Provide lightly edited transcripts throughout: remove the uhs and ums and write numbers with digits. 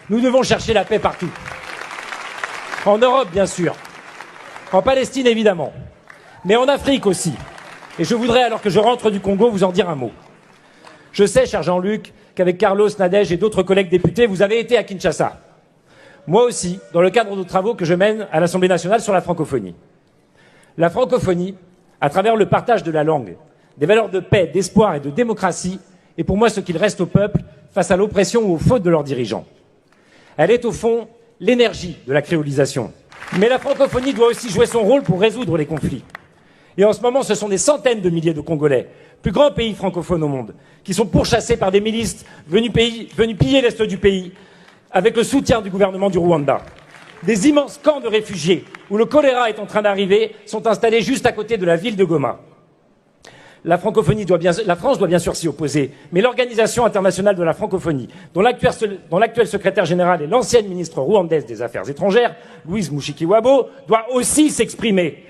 Nous devons chercher la paix partout. En Europe, bien sûr. En Palestine, évidemment. Mais en Afrique aussi. Et je voudrais, alors que je rentre du Congo, vous en dire un mot. Je sais, cher Jean-Luc, qu'avec Carlos, Nadège et d'autres collègues députés, vous avez été à Kinshasa. Moi aussi, dans le cadre de travaux que je mène à l'Assemblée nationale sur la francophonie. La francophonie, à travers le partage de la langue, des valeurs de paix, d'espoir et de démocratie, est pour moi ce qu'il reste au peuple face à l'oppression ou aux fautes de leurs dirigeants. Elle est au fond l'énergie de la créolisation. Mais la francophonie doit aussi jouer son rôle pour résoudre les conflits. Et en ce moment, ce sont des centaines de milliers de Congolais, plus grand pays francophone au monde, qui sont pourchassés par des milices venus piller l'est du pays, avec le soutien du gouvernement du Rwanda. Des immenses camps de réfugiés, où le choléra est en train d'arriver, sont installés juste à côté de la ville de Goma. La France doit bien sûr s'y opposer, mais l'Organisation internationale de la francophonie, dont l'actuel secrétaire général est l'ancienne ministre rwandaise des Affaires étrangères, Louise Mushikiwabo, doit aussi s'exprimer.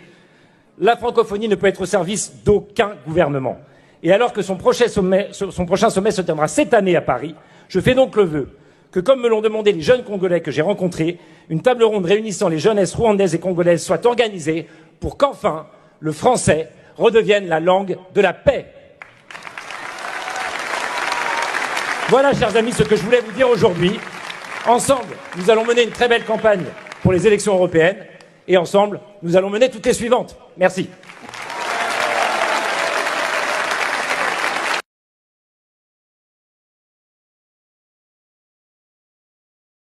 La francophonie ne peut être au service d'aucun gouvernement. Et alors que son prochain sommet se tiendra cette année à Paris, je fais donc le vœu que, comme me l'ont demandé les jeunes Congolais que j'ai rencontrés, une table ronde réunissant les jeunesses rwandaises et congolaises soit organisée pour qu'enfin le français redevienne la langue de la paix. Voilà, chers amis, ce que je voulais vous dire aujourd'hui. Ensemble, nous allons mener une très belle campagne pour les élections européennes et ensemble, nous allons mener toutes les suivantes. Merci.